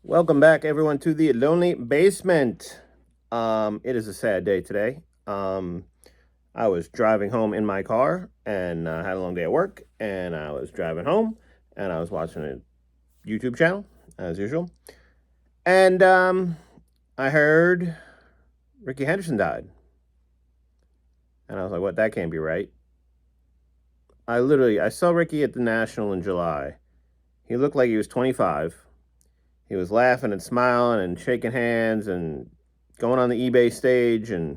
Welcome back, everyone, to the Lonely Basement. It is a sad day today. I was driving home in my car and had a long day at work, and I was driving home and I was watching a YouTube channel as usual, and I heard Rickey Henderson died, and I was like, "What? That can't be right." I saw Rickey at the National in July. He looked like he was 25. He was laughing and smiling and shaking hands and going on the eBay stage, and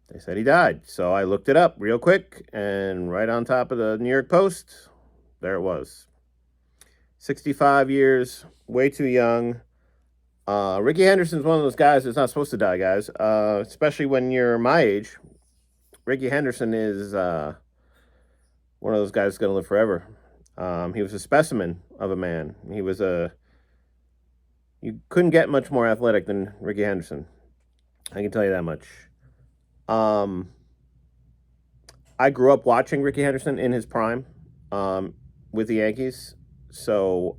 they said he died. So I looked it up real quick, and right on top of the New York Post, there it was. 65 years, way too young. Rickey Henderson's one of those guys that's not supposed to die, guys, especially when you're my age. Rickey Henderson is one of those guys that's going to live forever. He was a specimen of a man. You couldn't get much more athletic than Rickey Henderson. I can tell you that much. I grew up watching Rickey Henderson in his prime with the Yankees. So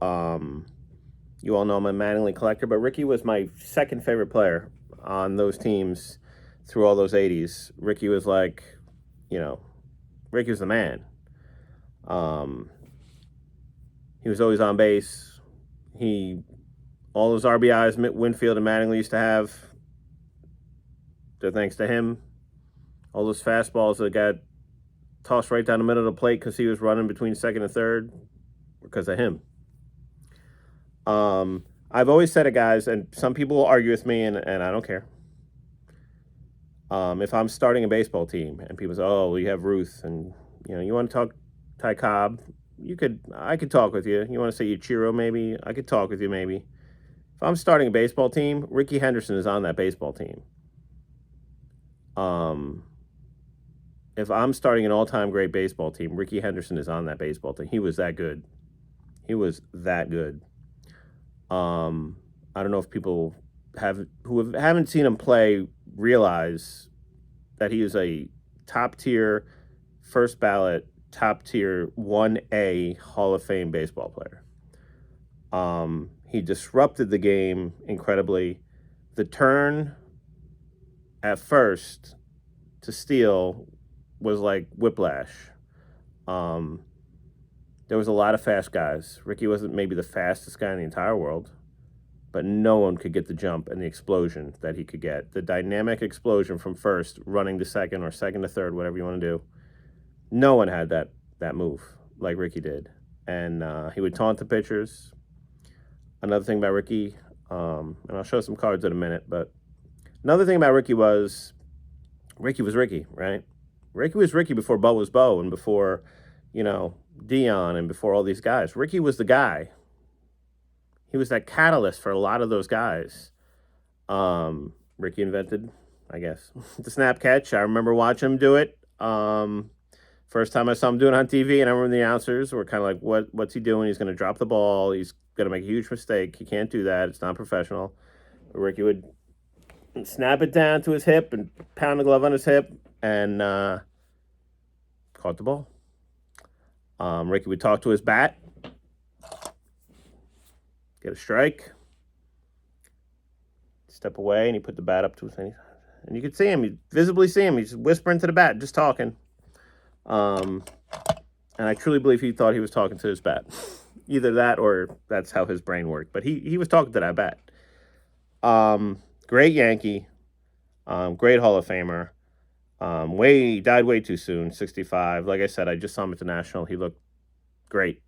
you all know I'm a Mattingly collector, but Rickey was my second favorite player on those teams through all those 80s. Rickey was Rickey was the man. He was always on base. All those RBIs Winfield and Mattingly used to have, they're thanks to him. All those fastballs that got tossed right down the middle of the plate because he was running between second and third, because of him. I've always said it, guys, and some people will argue with me, and I don't care. If I'm starting a baseball team and people say, "Oh, well, you have Ruth, and you want to talk Ty Cobb," I could talk with you. You want to say Ichiro, maybe I could talk with you, maybe. If I'm starting a baseball team, Rickey Henderson is on that baseball team. If I'm starting an all-time great baseball team, Rickey Henderson is on that baseball team. He was that good. He was that good. I don't know if people haven't seen him play realize that he is a top-tier, first ballot, top-tier 1A Hall of Fame baseball player. He disrupted the game incredibly. The turn at first to steal was like whiplash. There was a lot of fast guys. Rickey wasn't maybe the fastest guy in the entire world, but no one could get the jump and the explosion that he could get. The dynamic explosion from first, running to second, or second to third, whatever you want to do. No one had that move like Rickey did. And he would taunt the pitchers. Another thing about Rickey, and I'll show some cards in a minute, but another thing about Rickey was Rickey, right? Rickey was Rickey before Bo was Bo, and before, Dion, and before all these guys. Rickey was the guy. He was that catalyst for a lot of those guys. Rickey invented, I guess, the snap catch. I remember watching him do it. First time I saw him do it on TV, and I remember the announcers were kind of like, what's he doing? He's going to drop the ball. He's going to make a huge mistake. He can't do that. It's not professional. But Rickey would snap it down to his hip and pound the glove on his hip and caught the ball. Rickey would talk to his bat, get a strike, step away, and he put the bat up to his hand. And you could see him, you visibly see him. He's whispering to the bat, just talking. And I truly believe he thought he was talking to his bat. Either that or that's how his brain worked. But he was talking to that bat. Great Yankee, great Hall of Famer. Died way too soon, 65. Like I said, I just saw him at the National. He looked great.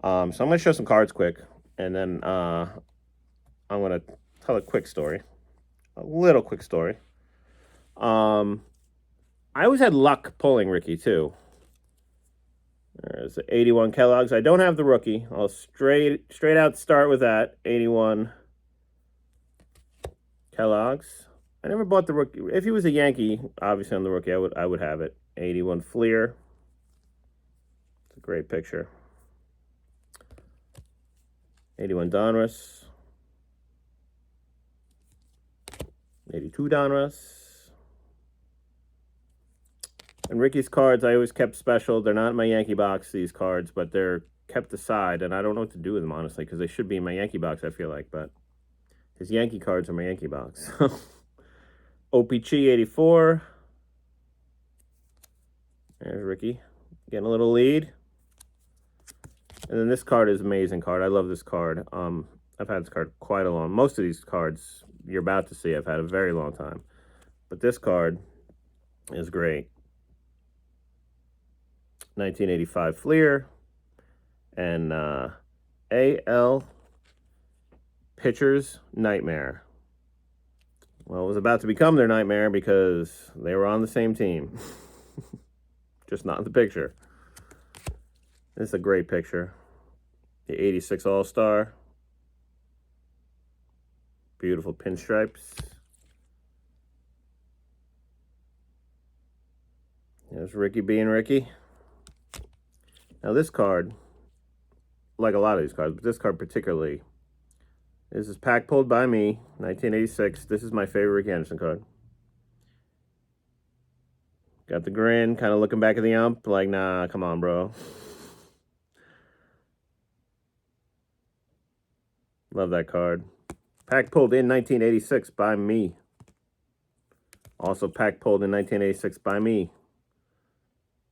So I'm going to show some cards quick, and then I'm going to tell a little quick story. I always had luck pulling Rickey, too. There's the 81 Kellogg's. I don't have the rookie. I'll straight out start with that. 81 Kellogg's. I never bought the rookie. If he was a Yankee, obviously on the rookie, I would have it. 81 Fleer. It's a great picture. 81 Donruss. 82 Donruss. And Rickey's cards I always kept special. They're not in my Yankee box, these cards, but they're kept aside, and I don't know what to do with them, honestly, because they should be in my Yankee box, I feel like, but his Yankee cards are my Yankee box. OPC 84. There's Rickey getting a little lead. And then this card is an amazing card. I love this card. I've had this card quite a long. Most of these cards you're about to see I've had a very long time. But this card is great. 1985 Fleer and AL Pitcher's Nightmare. Well, it was about to become their nightmare because they were on the same team. Just not in the picture. This is a great picture. The 86 All-Star. Beautiful pinstripes. There's Rickey being Rickey. Now this card, like a lot of these cards, but this card particularly, this is pack pulled by me, 1986. This is my favorite Rickey Henderson card. Got the grin, kind of looking back at the ump, like, nah, come on, bro. Love that card. Pack pulled in 1986 by me. Also pack pulled in 1986 by me.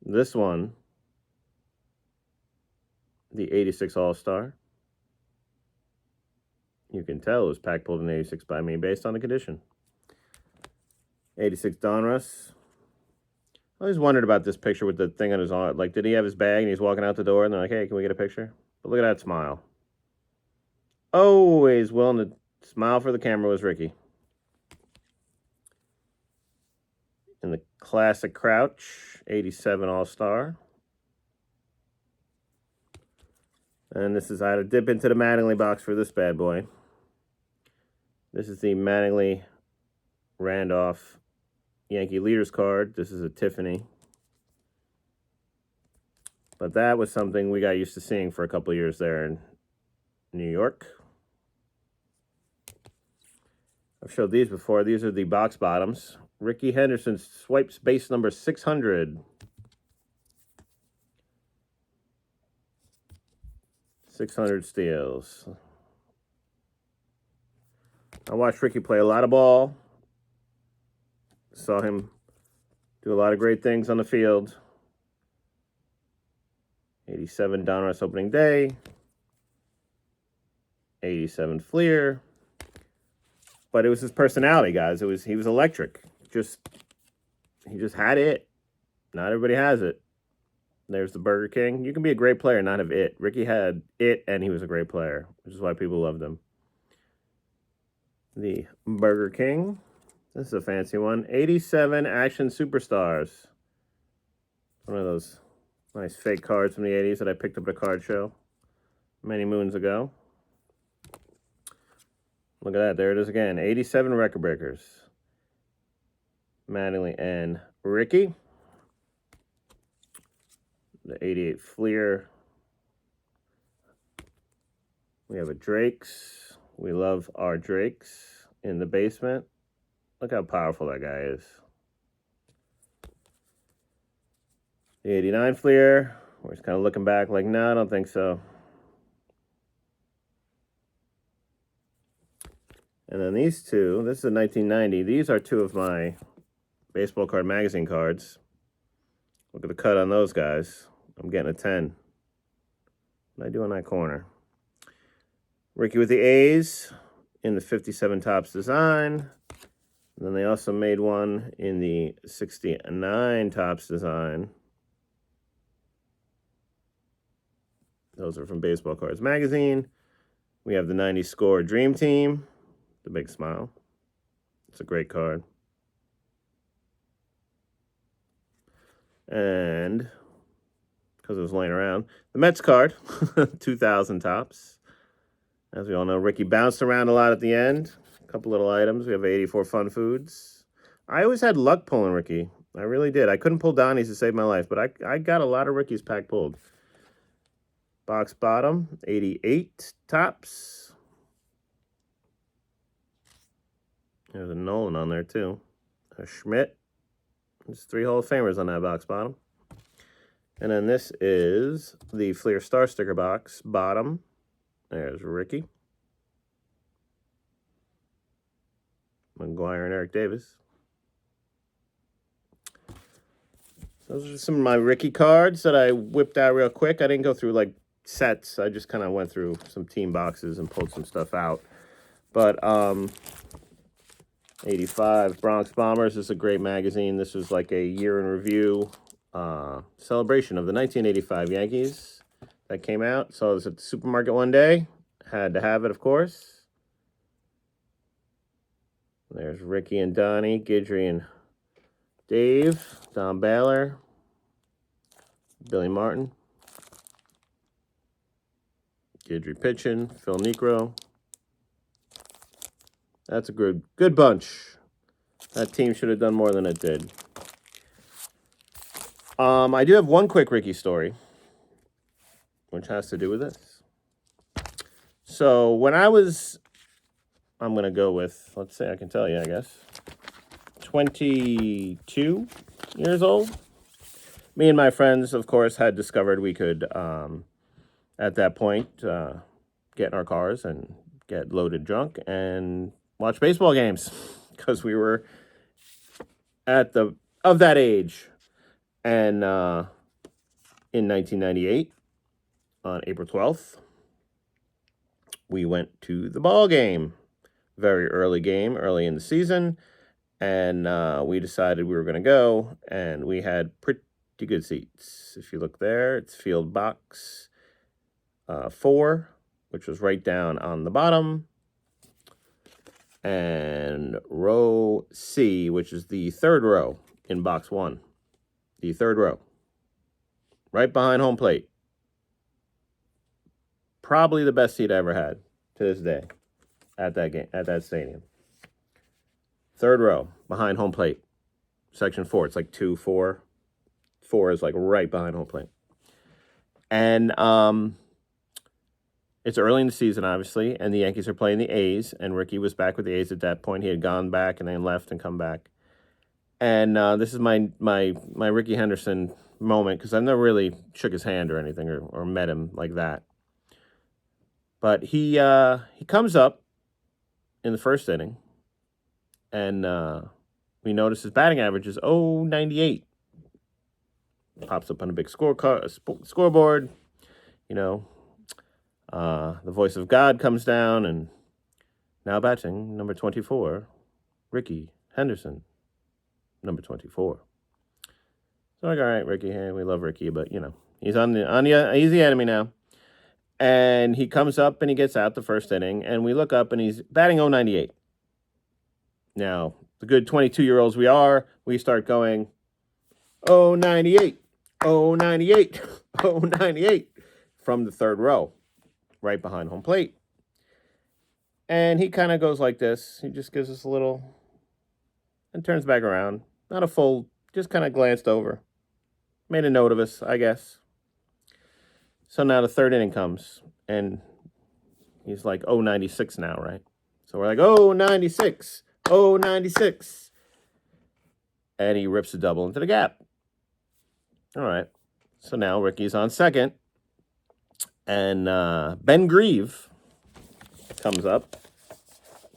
This one, the 86 All-Star. You can tell it was pack pulled in 86 by me based on the condition. 86 Donruss. I always wondered about this picture with the thing on his arm. Like, did he have his bag and he's walking out the door and they're like, hey, can we get a picture? But look at that smile. Always willing to smile for the camera was Rickey. In the classic Crouch, 87 All-Star. And this is, I had to dip into the Mattingly box for this bad boy. This is the Mattingly Randolph Yankee Leaders card. This is a Tiffany. But that was something we got used to seeing for a couple of years there in New York. I've showed these before. These are the box bottoms. Rickey Henderson swipes base number 600. 600 steals. I watched Rickey play a lot of ball. Saw him do a lot of great things on the field. 87 Donruss opening day. 87 Fleer. But it was his personality, guys. He was electric. He just had it. Not everybody has it. There's the Burger King. You can be a great player and not have it. Rickey had it, and he was a great player, which is why people loved him. The Burger King. This is a fancy one. 87 Action Superstars. One of those nice fake cards from the 80s that I picked up at a card show many moons ago. Look at that. There it is again. 87 Record Breakers. Mattingly and Rickey. The 88 Fleer. We have a Drake's. We love our Drake's in the basement. Look how powerful that guy is. The 89 Fleer. We're just kind of looking back like, no, I don't think so. And then these two, this is a 1990. These are two of my baseball card magazine cards. Look at the cut on those guys. I'm getting a 10. What did I do in that corner? Rickey with the A's in the 57 Topps design. And then they also made one in the 69 Topps design. Those are from Baseball Cards Magazine. We have the 90 Score Dream Team. The big smile. It's a great card. And because it was laying around, the Mets card, 2000 Topps. As we all know, Rickey bounced around a lot at the end. A couple little items. We have 84 Fun Foods. I always had luck pulling Rickey. I really did. I couldn't pull Donnie's to save my life, but I got a lot of Rickey's pack pulled. Box bottom, 88 Topps. There's a Nolan on there, too. A Schmidt. There's 3 Hall of Famers on that box bottom. And then this is the Fleer Star Sticker box bottom. There's Rickey, McGuire, and Eric Davis. Those are some of my Rickey cards that I whipped out real quick. I didn't go through like sets. I just kind of went through some team boxes and pulled some stuff out. But 85 Bronx Bombers is a great magazine. This was like a year in review celebration of the 1985 Yankees that came out. So I was at the supermarket one day. Had to have it, of course. There's Rickey and Donnie, Guidry and Dave, Don Baylor, Billy Martin, Guidry pitching, Phil Necro. That's a good bunch. That team should have done more than it did. I do have one quick Rickey story, which has to do with this. So when I'm going to go with, let's say I can tell you, I guess, 22 years old, me and my friends, of course, had discovered we could, at that point, get in our cars and get loaded drunk and watch baseball games because we were of that age. And in 1998, on April 12th, we went to the ball game. Very early game, early in the season. And we decided we were going to go. And we had pretty good seats. If you look there, it's field box 4, which was right down on the bottom. And row C, which is the 3rd row in box 1. The 3rd row. Right behind home plate. Probably the best seat I ever had to this day at that game, at that stadium. 3rd row behind home plate. Section 4. It's like 2, 4. 4 is like right behind home plate. And it's early in the season, obviously, and the Yankees are playing the A's, and Rickey was back with the A's at that point. He had gone back and then left and come back. And this is my Rickey Henderson moment, because I've never really shook his hand or anything or met him like that. But he comes up in the first inning, and we notice his batting average is .098. Pops up on a big scoreboard. You know, the voice of God comes down, and now batting, number 24, Rickey Henderson, number 24. So like, all right, Rickey, hey, we love Rickey, but you know, he's he's the enemy now. And he comes up and he gets out the first inning, and we look up and he's batting .098. Now, the good 22-year-olds we are, we start going, .098, .098, .098 from the 3rd row, right behind home plate. And he kind of goes like this. He just gives us a little and turns back around. Not a full, just kind of glanced over. Made a note of us, I guess. So now the 3rd inning comes, and he's like .096 now, right? So we're like, .096, .096. And he rips a double into the gap. All right. So now Rickey's on second, and Ben Grieve comes up.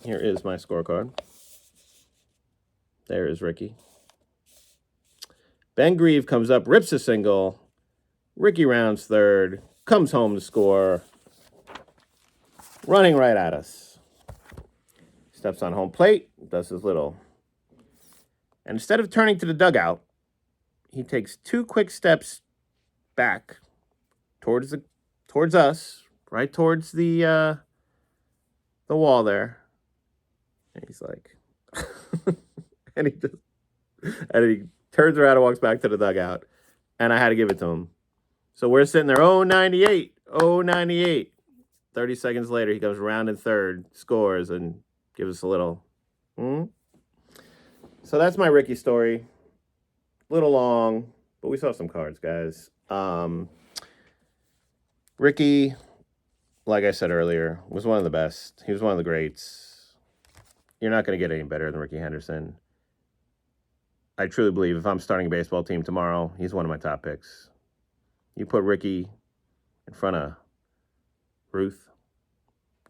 Here is my scorecard. There is Rickey. Ben Grieve comes up, rips a single. Rickey rounds 3rd, comes home to score, running right at us. Steps on home plate, does his little. And instead of turning to the dugout, he takes 2 quick steps back towards us, right towards the wall there. And he's like, and he turns around and walks back to the dugout. And I had to give it to him. So we're sitting there, .098, .098. 30 seconds later, he comes round in 3rd, scores, and gives us a little. So that's my Rickey story. Little long, but we saw some cards, guys. Rickey, like I said earlier, was one of the best. He was one of the greats. You're not going to get any better than Rickey Henderson. I truly believe if I'm starting a baseball team tomorrow, he's one of my top picks. You put Rickey in front of Ruth,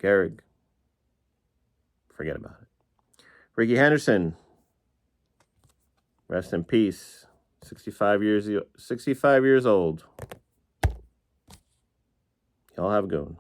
Gehrig, forget about it. Rickey Henderson, rest in peace. 65 years old. Y'all have a good one.